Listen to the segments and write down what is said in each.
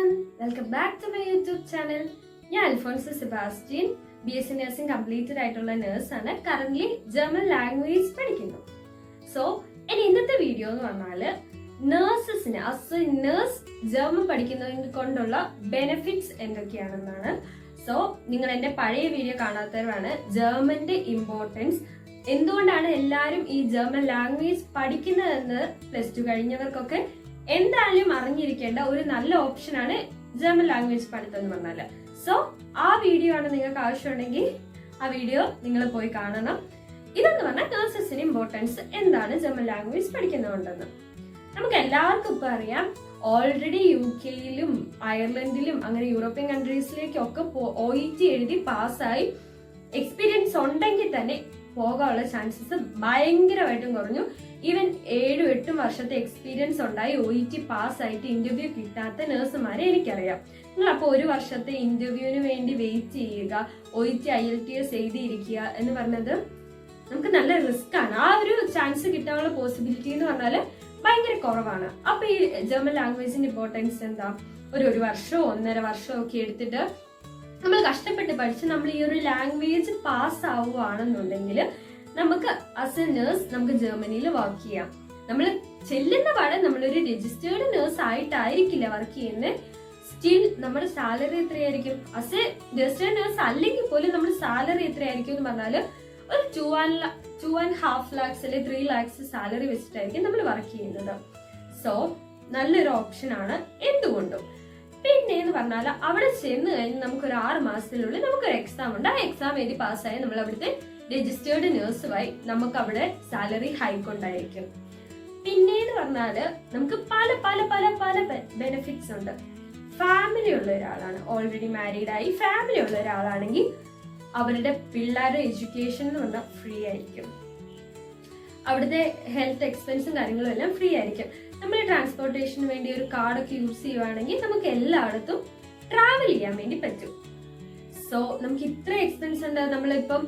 everyone, welcome back to my YouTube channel. ഞാൻ Alphonse Sebastian BSc nursing completed ആയിട്ടുള്ള നഴ്സാണ്. Current German language പഠിക്കുന്നു. So ഇനി ഇന്നത്തെ വീഡിയോ എന്ന് പറഞ്ഞാല് നഴ്സസിന് ആസ് എ നഴ്സ് ജർമ്മൻ പഠിക്കുന്നതിനെ കൊണ്ടുള്ള ബെനിഫിറ്റ്സ് എന്തൊക്കെയാണെന്നാണ്. സോ നിങ്ങൾ എന്റെ പഴയ വീഡിയോ കാണാത്തവരാണ്. ജർമ്മന്റെ ഇമ്പോർട്ടൻസ്, എന്തുകൊണ്ടാണ് എല്ലാവരും ഈ ജർമ്മൻ ലാംഗ്വേജ് പഠിക്കുന്നതെന്ന് +2 കഴിഞ്ഞവർക്കൊക്കെ എന്തായാലും അറിഞ്ഞിരിക്കേണ്ട ഒരു നല്ല ഓപ്ഷനാണ് ജർമ്മൻ ലാംഗ്വേജ് പഠിത്തം എന്ന് പറഞ്ഞാല്. സോ ആ വീഡിയോ ആണ് നിങ്ങൾക്ക് ആവശ്യമുണ്ടെങ്കിൽ ആ വീഡിയോ നിങ്ങൾ പോയി കാണണം. ഇതെന്ന് പറഞ്ഞാൽ നഴ്സസിന് ഇമ്പോർട്ടൻസ് എന്താണ് ജർമ്മൻ ലാംഗ്വേജ് പഠിക്കുന്നതുകൊണ്ടെന്ന്. നമുക്ക് എല്ലാവർക്കും ഇപ്പൊ അറിയാം, ഓൾറെഡി UK-യിലും അയർലൻഡിലും അങ്ങനെ യൂറോപ്യൻ കൺട്രീസിലേക്കൊക്കെ OET എഴുതി പാസ്സായി എക്സ്പീരിയൻസ് ഉണ്ടെങ്കിൽ തന്നെ പോകാനുള്ള ചാൻസസ് ഭയങ്കരമായിട്ടും കുറഞ്ഞു. ഈവൻ 7-8 വർഷത്തെ എക്സ്പീരിയൻസ് ഉണ്ടായി OET പാസ്സായിട്ട് ഇന്റർവ്യൂ കിട്ടാത്ത നഴ്സുമാരെ എനിക്കറിയാം. നിങ്ങൾ അപ്പോൾ 1 വർഷത്തെ ഇന്റർവ്യൂവിന് വേണ്ടി വെയിറ്റ് ചെയ്യുക, OET IELTS എഴുതിയിരിക്കുക എന്ന് പറഞ്ഞത് നമുക്ക് നല്ല റിസ്ക് ആണ്. ആ ഒരു ചാൻസ് കിട്ടാനുള്ള പോസിബിലിറ്റി എന്ന് പറഞ്ഞാല് ഭയങ്കര കുറവാണ്. അപ്പൊ ഈ ജർമ്മൻ ലാംഗ്വേജിന്റെ ഇമ്പോർട്ടൻസ് എന്താ? ഒരു വർഷമോ 1.5 വർഷമോ ഒക്കെ എടുത്തിട്ട് നമ്മൾ കഷ്ടപ്പെട്ട് പഠിച്ച് നമ്മൾ ഈ ഒരു ലാംഗ്വേജ് പാസ് ആവുകയാണെന്നുണ്ടെങ്കിൽ നമുക്ക് ആസ് എ നേഴ്സ് നമുക്ക് ജർമ്മനിയിൽ വർക്ക് ചെയ്യാം. നമ്മൾ ചെല്ലുന്ന പാടെ നമ്മളൊരു രജിസ്റ്റേർഡ് നേഴ്സ് ആയിട്ടായിരിക്കില്ല വർക്ക് ചെയ്യുന്നത്. സ്റ്റിൽ നമ്മുടെ സാലറി എത്രയായിരിക്കും? ആസ് എ രജിസ്റ്റേർഡ് നേഴ്സ് അല്ലെങ്കിൽ പോലും നമ്മുടെ സാലറി എത്രയായിരിക്കും എന്ന് പറഞ്ഞാല് ഒരു 2.5 lakhs അല്ലെങ്കിൽ 3 lakhs സാലറി വെച്ചിട്ടായിരിക്കും നമ്മൾ വർക്ക് ചെയ്യുന്നത്. സോ നല്ലൊരു ഓപ്ഷൻ ആണ് എന്തുകൊണ്ടും. പിന്നെ എന്ന് പറഞ്ഞാൽ അവിടെ ചെന്ന് കഴിഞ്ഞ് നമുക്കൊരു 6 മാസത്തിനുള്ളിൽ നമുക്കൊരു എക്സാം ഉണ്ട്. ആ എക്സാം എഴുതി പാസ്സായി നമ്മൾ അവിടുത്തെ രജിസ്റ്റേർഡ് നേഴ്സുമായി നമുക്ക് അവിടെ സാലറി ഹൈക്ക് ഉണ്ടായിരിക്കും. പിന്നെ എന്ന് പറഞ്ഞാല് നമുക്ക് പല പല പല പല ബെനിഫിറ്റ്സ് ഉണ്ട്. ഫാമിലി ഉള്ള ഒരാളാണ്, ഓൾറെഡി മാരീഡ് ആയി ഫാമിലി ഉള്ള ഒരാളാണെങ്കിൽ അവരുടെ പിള്ളേരുടെ എഡ്യൂക്കേഷൻ എന്ന് പറഞ്ഞാൽ ഫ്രീ ആയിരിക്കും. അവിടുത്തെ ഹെൽത്ത് എക്സ്പെൻസും കാര്യങ്ങളും എല്ലാം ഫ്രീ ആയിരിക്കും. നമ്മൾ ട്രാൻസ്പോർട്ടേഷന് വേണ്ടി ഒരു കാർഡൊക്കെ യൂസ് ചെയ്യുവാണെങ്കിൽ നമുക്ക് എല്ലായിടത്തും ട്രാവൽ ചെയ്യാൻ വേണ്ടി പറ്റും. സോ നമുക്ക് ഇത്ര എക്സ്പെൻസ് ഉണ്ട്. നമ്മളിപ്പം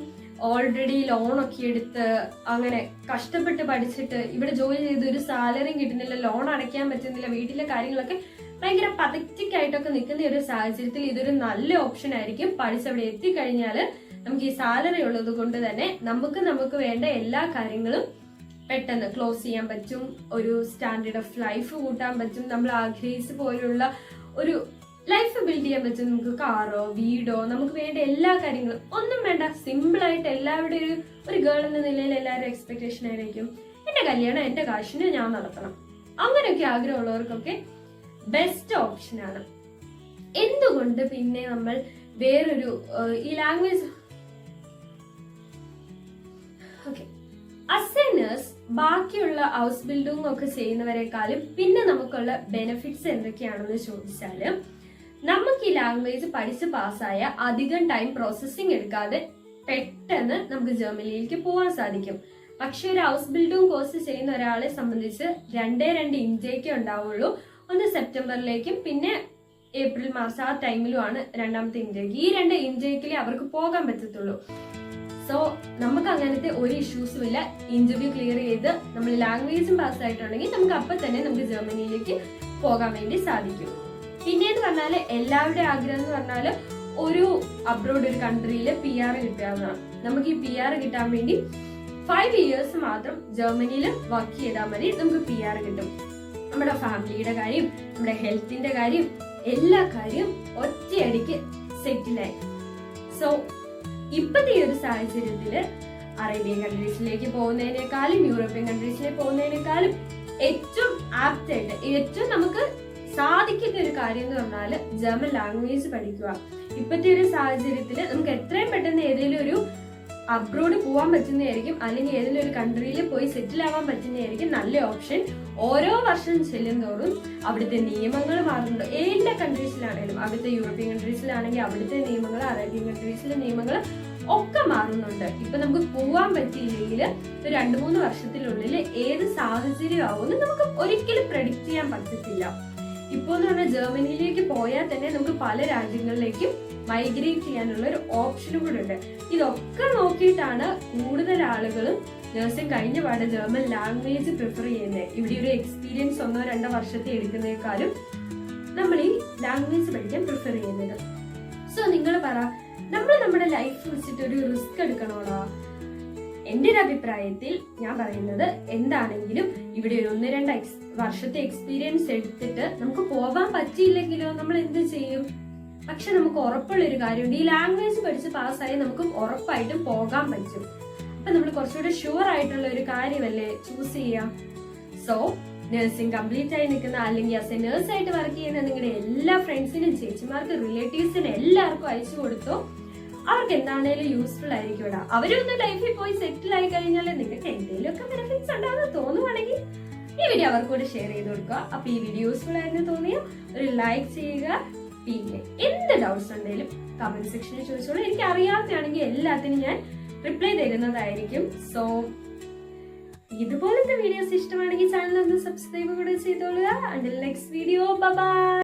ഓൾറെഡി ലോണൊക്കെ എടുത്ത് അങ്ങനെ കഷ്ടപ്പെട്ട് പഠിച്ചിട്ട് ഇവിടെ ജോലി ചെയ്ത് ഒരു സാലറിയും കിട്ടുന്നില്ല, ലോൺ അടയ്ക്കാൻ പറ്റുന്നില്ല, വീട്ടിലെ കാര്യങ്ങളൊക്കെ ഭയങ്കര പതറ്റിക് ആയിട്ടൊക്കെ നിൽക്കുന്ന ഒരു സാഹചര്യത്തിൽ ഇതൊരു നല്ല ഓപ്ഷൻ ആയിരിക്കും. പഠിച്ചവിടെ എത്തിക്കഴിഞ്ഞാല് നമുക്ക് ഈ സാലറി ഉള്ളത് കൊണ്ട് തന്നെ നമുക്ക് വേണ്ട എല്ലാ കാര്യങ്ങളും പെട്ടെന്ന് ക്ലോസ് ചെയ്യാൻ പറ്റും. ഒരു സ്റ്റാൻഡേർഡ് ഓഫ് ലൈഫ് കൂട്ടാൻ പറ്റും. നമ്മൾ ആഗ്രഹിച്ച പോലുള്ള ഒരു ലൈഫ് ബിൽഡ് ചെയ്യാൻ പറ്റും. നമുക്ക് കാറോ വീടോ നമുക്ക് വേണ്ട എല്ലാ കാര്യങ്ങളും ഒന്നും വേണ്ട. സിമ്പിൾ ആയിട്ട് എല്ലാവരുടെയും ഒരു ഗേൾ എന്ന നിലയിൽ എല്ലാവരും എക്സ്പെക്ടേഷൻ ആയിരിക്കും എന്റെ കല്യാണം എന്റെ കാശിന് ഞാൻ നടത്തണം. അങ്ങനെയൊക്കെ ആഗ്രഹമുള്ളവർക്കൊക്കെ ബെസ്റ്റ് ഓപ്ഷനാണ്. എന്തുകൊണ്ട് പിന്നെ നമ്മൾ വേറൊരു ഈ ലാംഗ്വേജ് ഓക്കെ അസൈനേഴ്സ് ബാക്കിയുള്ള ഹൗസ് ബിൽഡിംഗ് ഒക്കെ ചെയ്യുന്നവരെക്കാളും പിന്നെ നമുക്കുള്ള ബെനിഫിറ്റ്സ് എന്തൊക്കെയാണെന്ന് ചോദിച്ചാല്, നമുക്ക് ഈ ലാംഗ്വേജ് പഠിച്ച് പാസ്സായ അധികം ടൈം പ്രോസസ്സിംഗ് എടുക്കാതെ പെട്ടെന്ന് നമുക്ക് ജർമ്മനിയിലേക്ക് പോകാൻ സാധിക്കും. പക്ഷെ ഒരു ഹൗസ് ബിൽഡിംഗ് കോഴ്സ് ചെയ്യുന്ന ഒരാളെ സംബന്ധിച്ച് 2 ഇൻടേക്കേ ഉണ്ടാവുള്ളൂ. ഒന്ന് സെപ്റ്റംബറിലേക്കും പിന്നെ ഏപ്രിൽ മാസം ആ ടൈമിലുമാണ് രണ്ടാമത്തെ ഇൻടേക്ക്. ഈ 2 ഇൻടേക്കിലേ അവർക്ക് പോകാൻ പറ്റത്തുള്ളൂ. സോ നമുക്ക് അങ്ങനത്തെ ഒരു ഇഷ്യൂസും ഇല്ല. ഇന്റർവ്യൂ ക്ലിയർ ചെയ്ത് നമ്മൾ ലാംഗ്വേജും പാസ്സായിട്ടുണ്ടെങ്കിൽ നമുക്ക് അപ്പൊ തന്നെ നമുക്ക് ജർമ്മനിയിലേക്ക് പോകാൻ വേണ്ടി സാധിക്കും. പിന്നെന്ന് പറഞ്ഞാല് എല്ലാവരുടെ ആഗ്രഹം എന്ന് പറഞ്ഞാല് ഒരു അബ്രോഡ് ഒരു കൺട്രിയിൽ PR കിട്ടാവുന്നതാണ്. നമുക്ക് ഈ PR കിട്ടാൻ വേണ്ടി 5 years മാത്രം ജർമ്മനിയിൽ വർക്ക് ചെയ്താൽ മതി, നമുക്ക് PR കിട്ടും. നമ്മുടെ ഫാമിലിയുടെ കാര്യം, നമ്മുടെ ഹെൽത്തിന്റെ കാര്യം, എല്ലാ കാര്യവും ഒറ്റയടിക്ക് സെറ്റിലായി. സോ ഇപ്പത്തെ ഈ ഒരു സാഹചര്യത്തില് അറേബ്യൻ കൺട്രീസിലേക്ക് പോകുന്നതിനേക്കാളും യൂറോപ്യൻ കൺട്രീസിലേക്ക് പോകുന്നതിനേക്കാളും ഏറ്റവും ആപ്റ്റ് ആയിട്ട് ഏറ്റവും നമുക്ക് സാധിക്കുന്ന ഒരു കാര്യം എന്ന് പറഞ്ഞാല് ജർമ്മൻ ലാംഗ്വേജ് പഠിക്കുക. ഇപ്പത്തെ ഒരു സാഹചര്യത്തില് നമുക്ക് എത്രയും പെട്ടെന്ന് ഏതെങ്കിലും ഒരു അബ്രോഡ് പോകാൻ പറ്റുന്നതായിരിക്കും, അല്ലെങ്കിൽ ഏതെങ്കിലും ഒരു കൺട്രിയിൽ പോയി സെറ്റിൽ ആവാൻ പറ്റുന്നതായിരിക്കും നല്ല ഓപ്ഷൻ. ഓരോ വർഷം ചെല്ലുന്നതോറും അവിടുത്തെ നിയമങ്ങൾ മാറുന്നുണ്ട്. എല്ലാ കൺട്രീസിലാണെങ്കിലും, അവിടുത്തെ യൂറോപ്യൻ കൺട്രീസിലാണെങ്കിൽ അവിടുത്തെ നിയമങ്ങൾ, അറേബ്യൻ കൺട്രീസിലെ നിയമങ്ങൾ ഒക്കെ മാറുന്നുണ്ട്. ഇപ്പൊ നമുക്ക് പോവാൻ പറ്റിയില്ലെങ്കിൽ ഒരു 2-3 വർഷത്തിനുള്ളിൽ ഏത് സാഹചര്യം ആവുമെന്ന് നമുക്ക് ഒരിക്കലും പ്രെഡിക്റ്റ് ചെയ്യാൻ പറ്റത്തില്ല. ഇപ്പൊ എന്ന് പറഞ്ഞാൽ ജർമ്മനിയിലേക്ക് പോയാൽ തന്നെ നമുക്ക് പല രാജ്യങ്ങളിലേക്കും മൈഗ്രേറ്റ് ചെയ്യാനുള്ള ഒരു ഓപ്ഷനും കൂടെ ഉണ്ട്. ഇതൊക്കെ നോക്കിയിട്ടാണ് കൂടുതൽ ആളുകളും നഴ്സിംഗ് കഴിഞ്ഞ പാടെ ജർമ്മൻ ലാംഗ്വേജ് പ്രിഫർ ചെയ്യുന്നത്. ഇവിടെ ഒരു എക്സ്പീരിയൻസ് 1-2 വർഷത്തെ എടുക്കുന്നേക്കാളും നമ്മൾ ഈ ലാംഗ്വേജ് പഠിക്കാൻ പ്രിഫർ ചെയ്യുന്നത്. സോ നിങ്ങൾ പറ, നമ്മൾ നമ്മുടെ ലൈഫ് വെച്ചിട്ട് ഒരു റിസ്ക് എടുക്കണോടാ? എന്റെ ഒരു അഭിപ്രായത്തിൽ ഞാൻ പറയുന്നത്, എന്താണെങ്കിലും ഇവിടെ ഒരു 1-2 വർഷത്തെ എക്സ്പീരിയൻസ് എടുത്തിട്ട് നമുക്ക് പോകാൻ പറ്റിയില്ലെങ്കിലോ നമ്മൾ എന്ത് ചെയ്യും? പക്ഷെ നമുക്ക് ഉറപ്പുള്ള ഒരു കാര്യമുണ്ട്, ഈ ലാംഗ്വേജ് പഠിച്ച് പാസ്സായി നമുക്ക് ഉറപ്പായിട്ടും പോകാൻ പറ്റും. അപ്പൊ നമ്മൾ കുറച്ചുകൂടെ ഷുവർ ആയിട്ടുള്ള ഒരു കാര്യമല്ലേ ചൂസ് ചെയ്യാം. സോ നഴ്സിംഗ് കംപ്ലീറ്റ് ആയി നിൽക്കുന്ന, അല്ലെങ്കിൽ ആസ് എ നേഴ്സ് ആയിട്ട് വർക്ക് ചെയ്യുന്ന നിങ്ങളുടെ എല്ലാ ഫ്രണ്ട്സിനും, ചേച്ചിമാർക്ക്, റിലേറ്റീവ്സിനും എല്ലാവർക്കും അയച്ചു കൊടുത്തോ. അവർക്ക് എന്താണേലും യൂസ്ഫുൾ ആയിരിക്കും ഇവിടെ. അവരൊന്ന് ലൈഫിൽ പോയി സെറ്റിൽ ആയി കഴിഞ്ഞാൽ നിങ്ങൾക്ക് എന്തെങ്കിലും ഒക്കെ ബെനിഫിറ്റ്സ് ഉണ്ടാകുന്ന തോന്നുവാണെങ്കിൽ ഈ വീഡിയോ അവർക്കൂടെ ഷെയർ ചെയ്ത് കൊടുക്കുക. അപ്പൊ ഈ വീഡിയോ യൂസ്ഫുൾ ആയെന്ന് തോന്നിയോ ഒരു ലൈക്ക് ചെയ്യുക. പിന്നെ എന്ത് ഡൗട്ട്സ് ഉണ്ടെങ്കിലും കമന്റ് സെക്ഷനിൽ ചോദിച്ചോളൂ. എനിക്ക് അറിയാവുന്നതാണെങ്കിൽ എല്ലാത്തിനും ഞാൻ റിപ്ലൈ തരുന്നതായിരിക്കും. സോ ഇതുപോലത്തെ വീഡിയോസ് ഇഷ്ടമാണെങ്കിൽ ചാനൽ ഒന്ന് സബ്സ്ക്രൈബ് കൂടെ ചെയ്തോളുക. Until next video, by.